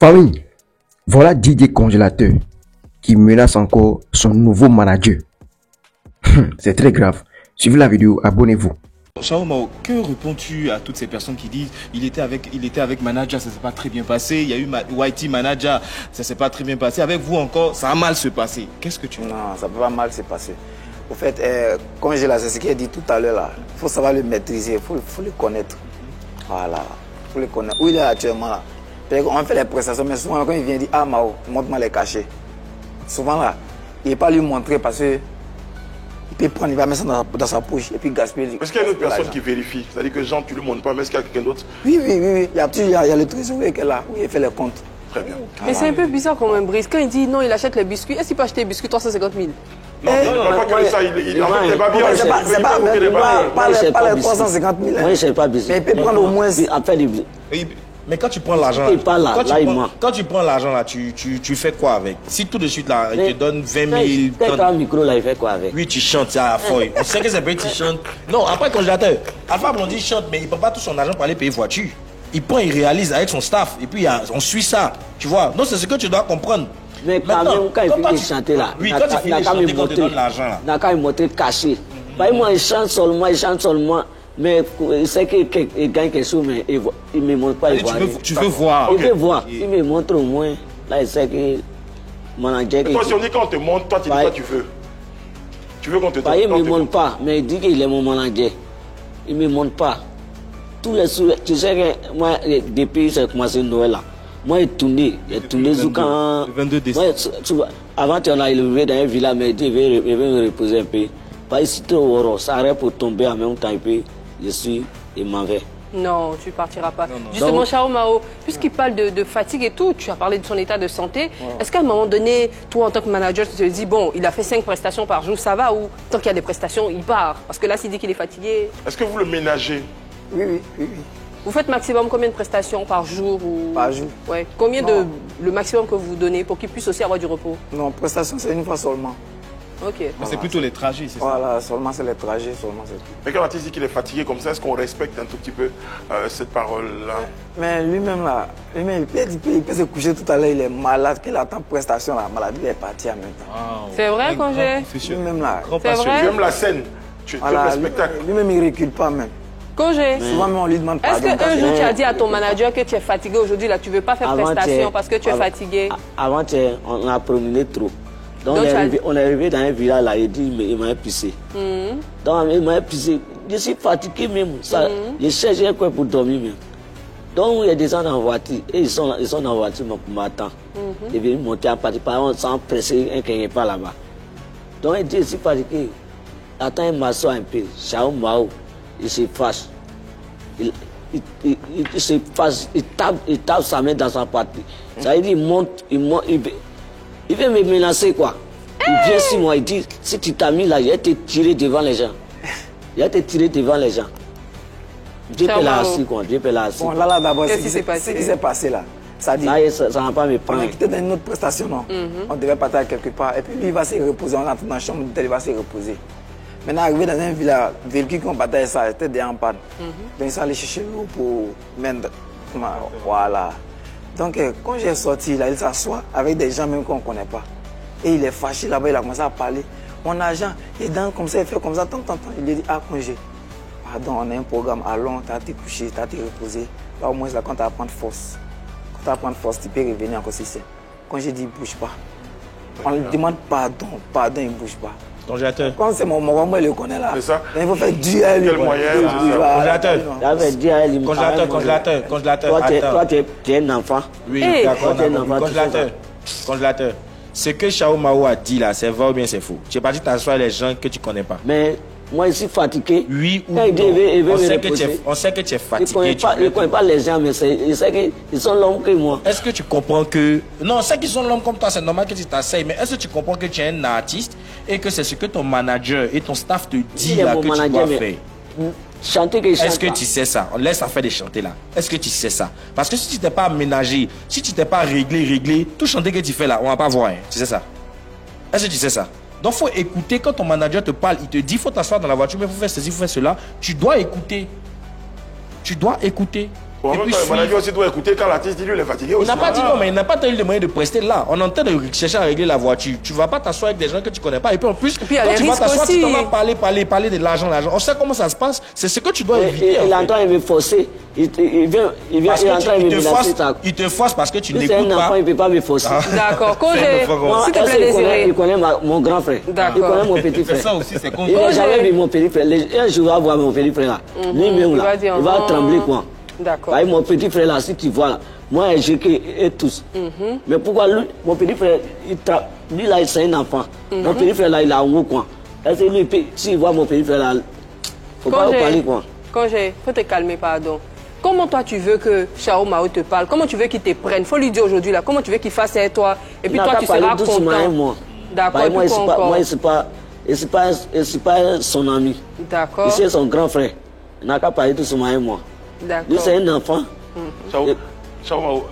Famille, voilà Didier Congélateur qui menace encore son nouveau manager. C'est très grave. Suivez la vidéo, abonnez-vous. Chao Mao, que réponds-tu à toutes ces personnes qui disent il était avec manager, ça s'est pas très bien passé, il y a eu YT manager, ça s'est pas très bien passé, avec vous encore, ça a mal se passer. Qu'est-ce que tu dis? Non, ça peut pas mal se passer. Au fait, Congélateur, c'est ce qu'il a dit tout à l'heure là. Il faut savoir le maîtriser, il faut le connaître. Voilà, il faut le connaître. Où il est actuellement là? On fait les prestations, mais souvent quand il vient dire ah Mao, montre-moi les cachets. Souvent là, il n'est pas lui montrer parce que il peut prendre, il va mettre ça dans sa poche et puis gaspiller. Est-ce qu'il y a une autre personne qui vérifie? C'est-à-dire que Jean, tu ne le montres pas, mais est-ce qu'il y a quelqu'un d'autre? Oui. Il y a le trésorier qui est là, où il fait les comptes. Très bien. Mais c'est un peu bizarre quand même, Brice. Quand il dit non, il achète les biscuits, est-ce qu'il peut acheter les biscuits 350 000? Non, il ne parle pas que de ça, il va bien. C'est pas les 350 000. Moi, je ne sais pas biscuits. Mais il peut prendre au moins. Mais quand tu prends l'argent, quand tu prends l'argent là, tu fais quoi avec? Si tout de suite là, il te donne 20 000. Peut-être un micro là, il fait quoi avec? Oui, tu chantes, c'est à la feuille. On sait que c'est vrai, tu chantes. Non, après Congélateur, Alpha Blondy chante, mais il ne prend pas tout son argent pour aller payer voiture. Il prend, il réalise avec son staff, et puis on suit ça, tu vois. Donc c'est ce que tu dois comprendre. Mais quand même, quand il finit de chanter là, oui, quand tu finis de chanter, quand tu donnes l'argent là. Il n'a qu'à me montrer caché. Moi, il chante seulement. Mais il sait qu'il gagne quelque chose, mais il ne me montre pas. Tu veux voir. Il veut voir. Il me montre au moins. Là, il sait que manager. Toi, si on dit qu'on te montre, toi, tu dis quoi tu veux? Tu veux qu'on te donne? Il ne me montre pas, mais il dit qu'il est mon manager. Il ne me montre pas. Tous les sous, tu sais que moi, depuis que j'ai commencé Noël là, moi, j'ai tourné jusqu'en. Le 22 décembre. Avant, on a élevé dans un village, mais il dit il veut me reposer un peu. Pas ici, ça arrête pour tomber en même temps, et puis il m'en vais. Non, tu ne partiras pas. Justement, Chao Mao, puisqu'il parle de fatigue et tout, tu as parlé de son état de santé. Ouais. Est-ce qu'à un moment donné, toi, en tant que manager, tu te dis, bon, il a fait 5 prestations par jour, ça va, ou tant qu'il y a des prestations, il part? Parce que là, s'il dit qu'il est fatigué... Est-ce que vous le ménagez? Oui. Vous faites maximum combien de prestations par jour ou... Par jour. Ouais. Combien le maximum que vous donnez pour qu'il puisse aussi avoir du repos? Non, prestation, c'est une fois seulement. Ok. C'est plutôt les trajets, c'est ça? Voilà, seulement c'est les trajets, seulement c'est tout. Mais quand Mathis dit qu'il est fatigué comme ça, est-ce qu'on respecte un tout petit peu cette parole-là? Mais lui-même là, il peut se coucher tout à l'heure, il est malade, qu'il attend prestation, la maladie est partie en même temps. Wow. C'est vrai, Congé? Lui-même là. C'est vrai? Tu aimes la scène, tu aimes le spectacle. Lui-même il ne recule pas même. Congé. Souvent même on lui demande pardon. Est-ce qu'un jour tu as dit à ton manager que tu es fatigué aujourd'hui, là tu ne veux pas faire prestation parce que tu es fatigué? Avant, on a promené trop. Donc on est arrivé dans un village là, il dit il m'a pissé. Donc il m'a pissé. Je suis fatigué même. Je cherche un coin pour dormir même. Donc il y a des gens dans la voiture et ils sont dans la voiture pour m'attendre. Ils viennent monter à partir par exemple sans presser un qui n'est pas là-bas. Donc il dit je suis fatigué. Attends, il m'assoit un peu. Chao Mao, il se fâche. Il se fâche, il tape sa main dans sa partie. Ça veut dire il veut me menacer quoi. Il vient sur moi, il dit si tu t'as mis là, je vais te tirer devant les gens. Je vais te tirer devant les gens. Dieu peut l'assis quoi, Dieu peut l'assis. Bon là d'abord, ce qui s'est passé là, ça dit. Ça n'a pas me prendre. On a quitté dans une autre prestation, non? On devait partir quelque part. Et puis lui il va se reposer, on entre dans la chambre, il va se reposer. Maintenant arrivé dans un village, véhicule qu'on partait ça, était déjà en panne. Donc il s'est allé chercher l'eau pour mettre. Voilà. Donc, quand j'ai sorti, là, il s'assoit avec des gens même qu'on ne connaît pas. Et il est fâché là-bas, il a commencé à parler. Mon agent, il danse comme ça, il fait comme ça, tant. Il lui dit, ah, Congé, pardon, on a un programme, allons, tu as été couché, tu as été reposé. Là, au moins, là, quand tu vas prendre force, tu peux revenir encore si c'est. Congé dit, bouge pas. On lui demande pardon, il ne bouge pas. Congélateur. Quand c'est mon moi, il le connaît là. C'est ça. Il faut faire Dieu à lui. Quel moyen? Congélateur. Toi, tu es un enfant. Oui, d'accord. Congélateur. Ce que Chao Mao a dit là, c'est vrai ou bien c'est faux? Tu es parti t'asseoir les gens que tu ne connais pas. Mais moi, je suis fatigué. Oui ou non? On sait que tu es fatigué. Il ne connaît pas les gens, mais il sait qu'ils sont l'homme que moi. Est-ce que tu comprends que... Non, c'est qu'ils sont l'homme comme toi, c'est normal que tu t'asseyes, mais est-ce que tu comprends que tu es un artiste et que c'est ce que ton manager et ton staff te dit là que tu dois faire? Chanter que Est-ce que tu sais ça? On laisse affaire de chanter là. Est-ce que tu sais ça? Parce que si tu t'es pas aménagé, si tu t'es pas réglé, tout chanter que tu fais là, on va pas voir. Hein. Tu sais ça? Est-ce que tu sais ça? Donc, il faut écouter. Quand ton manager te parle, il te dit, il faut t'asseoir dans la voiture, mais il faut faire ceci, il faut faire cela. Tu dois écouter. Tu dois écouter. Bon, le manager aussi doit écouter quand l'artiste dit lui il est fatigué aussi. Il n'a pas dit non, mais il n'a pas eu les moyens de prester là. On est en train de chercher à régler la voiture. Tu ne vas pas t'asseoir avec des gens que tu ne connais pas. Et puis en plus, quand tu vas t'asseoir, tu t'en vas parler de l'argent. On sait comment ça se passe. C'est ce que tu dois éviter. Il est en train de me forcer. Il te force parce que tu n'écoutes pas. C'est un enfant, il ne peut pas me forcer. D'accord. S'il te plaît, Désiré. Il connaît mon grand frère. Il connaît mon petit frère. Ça aussi, c'est con. Il n'a jamais vu mon petit frère. Un jour, il va voir mon petit frère là. Lui-même là, il va trembler quoi. D'accord. Mon petit frère là, si tu vois là, moi j'ai et tous. Mais pourquoi lui, mon petit frère, lui là, c'est un enfant. Mon petit frère là, il a un haut quoi. Est-ce que lui, s'il voit mon petit frère là, faut pas parler quoi. Congé, faut te calmer, pardon. Comment toi tu veux que Chao Mao te parle? Comment tu veux qu'il te prenne? Faut lui dire aujourd'hui là, comment tu veux qu'il fasse avec toi? Et puis toi tu seras content. D'accord. Moi, c'est pas son ami. D'accord. C'est son grand frère. Il n'a qu'à parler doucement avec moi. D'accord. Lui, c'est un enfant. Chao Mao,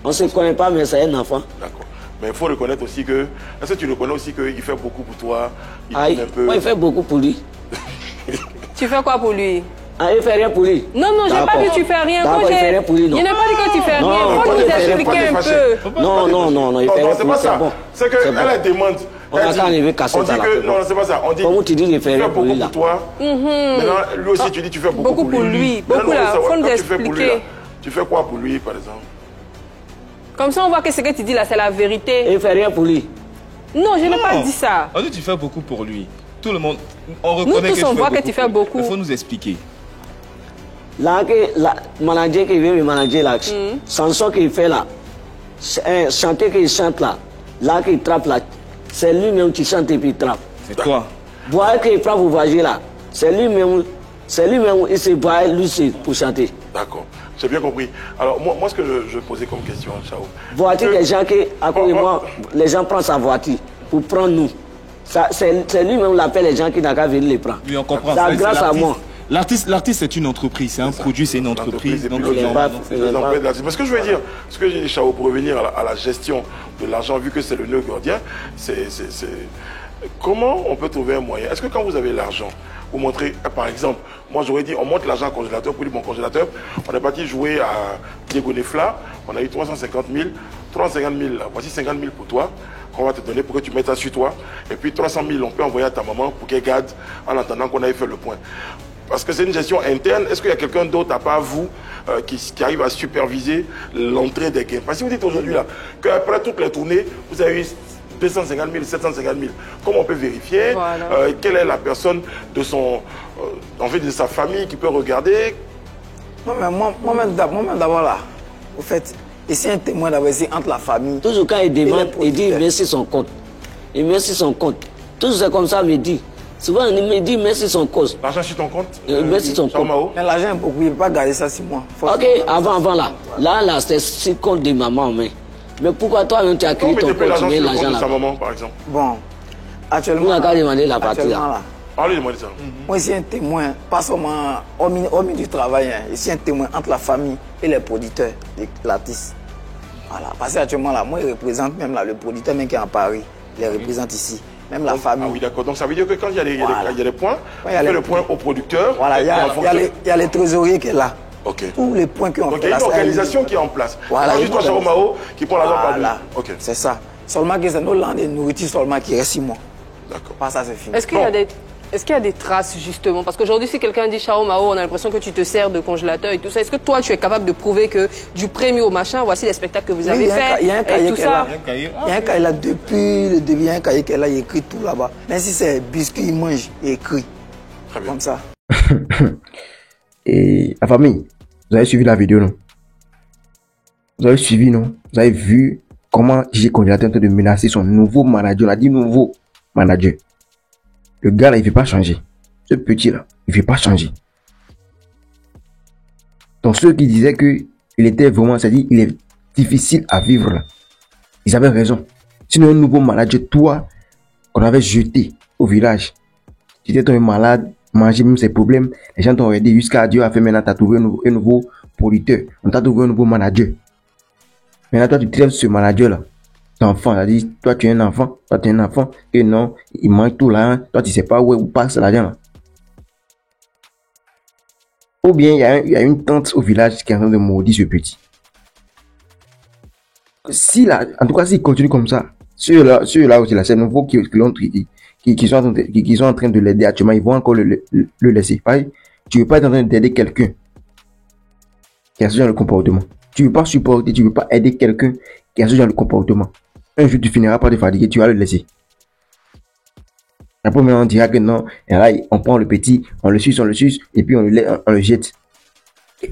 on ne se connaît pas, mais c'est un enfant. D'accord. Mais il faut reconnaître aussi que... Est-ce que tu reconnais aussi qu'il fait beaucoup pour toi? Moi, il fait beaucoup pour lui. Tu fais quoi pour lui? Il ne fait rien pour lui. Non, j'ai pas dit que tu fais rien. Il fait rien pour lui, non. Il n'a pas dit que tu fais rien. Il faut nous expliquer un peu. Non, il fait rien pour lui. C'est pas ça. C'est qu'elle demande... On a qu'à arriver casser ça là. Non, c'est pas ça. On dit... Comment tu dis qu'il fait rien pour lui là? Toi. Maintenant, lui aussi, tu dis tu fais beaucoup pour lui. Beaucoup là. Il faut nous expliquer. Tu fais quoi pour lui, par exemple? Comme ça, on voit que ce que tu dis là, c'est la vérité. Il ne fait rien pour lui. Non, je n'ai pas dit ça. On dit tu fais beaucoup pour lui. Tout le monde, on reconnaît que tu fais beaucoup. Nous tous, on voit que tu fais beaucoup. Il faut nous expliquer. Là, le manager qui vient me manager là, chanson qu'il fait là, chanter qu'il chante là qu'il trappe là, c'est lui-même qui chante et puis il trappe. C'est toi. Voir qu'il frappe au voyage là, c'est lui-même, il se voit lui pour chanter. D'accord, j'ai bien compris. Alors, moi ce que je posais comme question, Chao. Voiture, les gens qui, à cause de moi, les gens prennent sa voiture pour prendre nous. C'est lui-même qui appelle les gens qui n'ont qu'à venir les prendre. Oui, on comprend. C'est grâce à moi. L'artiste, c'est une entreprise, c'est un produit, c'est une entreprise. Donc, mais ce que je veux dire, ce que j'ai dit, Chao, pour revenir à la gestion de l'argent, vu que c'est le nœud gardien, comment on peut trouver un moyen? Est-ce que quand vous avez l'argent, vous montrez, par exemple, moi j'aurais dit, on monte l'argent au congélateur, pour dire, mon congélateur, on est parti jouer à Diego Nefla, on a eu 350 000, 350 000, voici 50 000 pour toi, qu'on va te donner pour que tu mettes ça sur toi, et puis 300 000, on peut envoyer à ta maman pour qu'elle garde en attendant qu'on aille faire le point. Parce que c'est une gestion interne. Est-ce qu'il y a quelqu'un d'autre à part vous qui arrive à superviser l'entrée des gains? Parce que si vous dites aujourd'hui là qu'après toutes les tournées, vous avez eu 250 000, 750 000, comment on peut vérifier quelle est la personne de son, de sa famille qui peut regarder? Moi-même d'abord là, au fait, ici un témoin d'abord ici entre la famille. Toujours quand il demande, il dit merci son compte. Il merci son compte. Toujours c'est comme ça, il me dit. Souvent, il me dit merci son cause. L'argent sur ton compte? Merci son compte. Mais l'argent est beaucoup, il ne peut pas garder ça sur moi. Ok, avant là. Là, c'est 6 comptes de maman. Mais pourquoi toi-même tu as créé ton compte, tu mets l'argent là? Sa maman, par exemple. Bon, actuellement. On n'a qu'à demander la partie là. Allez, demandez ça. Moi, ici, un témoin, pas seulement au milieu du travail, ici, un témoin entre la famille et les producteurs de l'artiste. Voilà, parce qu'actuellement là, moi, je représente même là, le producteur même qui est en Paris, il les représente ici. Même la famille. Ah oui, d'accord. Donc ça veut dire que quand il y a des points, il y a le point au producteur. Voilà, il y a les trésoriers qui est là. Ok. Tous les points qui ont donc il y a une organisation qui est en place. Voilà. Juste toi, Chao Mao, qui prend l'argent par lui. Ok. C'est ça. Seulement que c'est nos landes de nourriture seulement qui reste 6 mois. D'accord. Pas ça, c'est fini. Est-ce qu'il y a des traces justement? Parce qu'aujourd'hui, si quelqu'un dit Chao Mao, on a l'impression que tu te sers de congélateur et tout ça. Est-ce que toi, tu es capable de prouver que du premier au machin, voici les spectacles que vous avez faits? Il y a un cahier qui est là. Il y a un cahier là depuis le début, il y a un cahier qui est là, il écrit tout là-bas. Même si c'est biscuit, il mange, il écrit. Très bien. Comme ça. Et la famille, vous avez suivi la vidéo, non? Vous avez suivi, non? Vous avez vu comment DJ Congélateur est en train de menacer son nouveau manager. On a dit nouveau manager. Le gars là, il ne veut pas changer. Ce petit là, il ne veut pas changer. Donc ceux qui disaient que il était vraiment, c'est-à-dire il est difficile à vivre là, ils avaient raison. Sinon un nouveau manager, toi, qu'on avait jeté au village, tu étais tombé malade, manger même ses problèmes, les gens t'ont aidé jusqu'à Dieu a fait maintenant, tu as trouvé un nouveau producteur, on t'a trouvé un nouveau manager. Maintenant toi tu traites ce manager là, d'enfant. C'est-à-dire, toi, tu es un enfant, et non, il manque tout là, hein. Toi, tu sais pas où passe l'argent là. Ou bien, il y a une tante au village qui est en train de maudire ce petit. En tout cas, s'il continue comme ça, ceux-là aussi, là, c'est nouveau qui sont en train de l'aider actuellement, ils vont encore le laisser. Pareil, tu veux pas être en train d'aider quelqu'un qui a ce genre de comportement. Tu veux pas supporter, tu veux pas aider quelqu'un qui a ce genre de comportement. Un jour, tu finiras par te fatiguer, tu vas le laisser. Après, on dira que non, et là, on prend le petit, on le suce, et puis on le jette.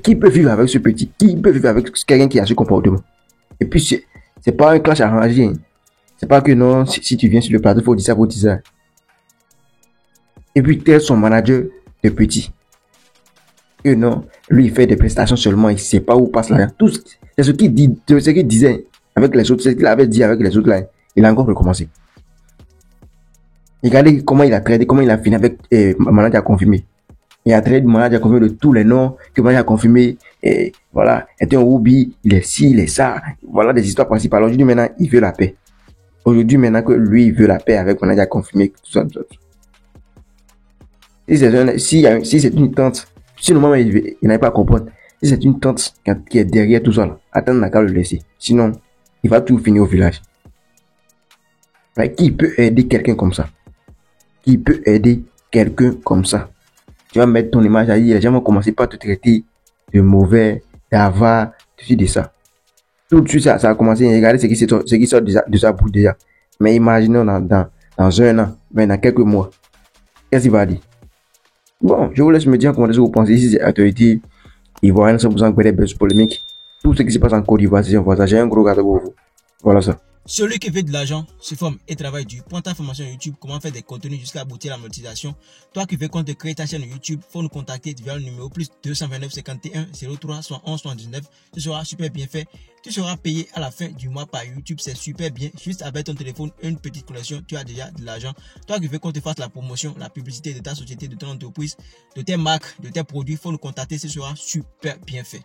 Qui peut vivre avec ce petit? Qui peut vivre avec quelqu'un qui a ce comportement? Et puis, c'est pas un clash arrangé. C'est pas que non, si tu viens sur le plateau, faut dire ça, faut dire ça. Et puis, tel son manager de petit. Que non, lui, il fait des prestations seulement, il sait pas où passe l'argent. Tout, c'est ce qu'il disait avec les autres, c'est ce qu'il avait dit avec les autres là. Il a encore recommencé. Regardez comment il a traité, comment il a fini avec manager confirmé. Il a traité manager confirmé de tous les noms que manager confirmé. Et voilà, était un hobby, il est ci, il est ça. Voilà des histoires principales. Aujourd'hui, maintenant, il veut la paix. Aujourd'hui, maintenant que lui, il veut la paix avec manager confirmé, tout ça. Si c'est une tante, si normalement il n'arrive pas à comprendre, si c'est une tante qui est derrière tout ça, attendre n'a qu'à le laisser. Sinon, il va tout finir au village. Mais qui peut aider quelqu'un comme ça? Qui peut aider quelqu'un comme ça? Tu vas mettre ton image à dire, les gens vont commencer par te traiter de mauvais, d'avare, de ça. Tout de suite, ça a commencé. Regardez ce qui sort de sa bouche déjà. Mais imaginons dans un an, mais dans quelques mois. Qu'est-ce qu'il va dire? Bon, je vous laisse me dire comment vous pensez. Ici, c'est Actualité Ivoirienne 100% buzz polémique. Tout ce qui se passe en Côte d'Ivoire, c'est un voisin. J'ai un gros gâteau pour vous. Voilà ça. Celui qui veut de l'argent se forme et travaille dur. Prends ta formation YouTube, comment faire des contenus jusqu'à aboutir à la monétisation. Toi qui veux qu'on te crée ta chaîne YouTube, faut nous contacter via le numéro plus 229 51 03 71 79. Ce sera super bien fait. Tu seras payé à la fin du mois par YouTube, c'est super bien. Juste avec ton téléphone, une petite connexion, tu as déjà de l'argent. Toi qui veux qu'on te fasse la promotion, la publicité de ta société, de ton entreprise, de tes marques, de tes produits, faut nous contacter, ce sera super bien fait.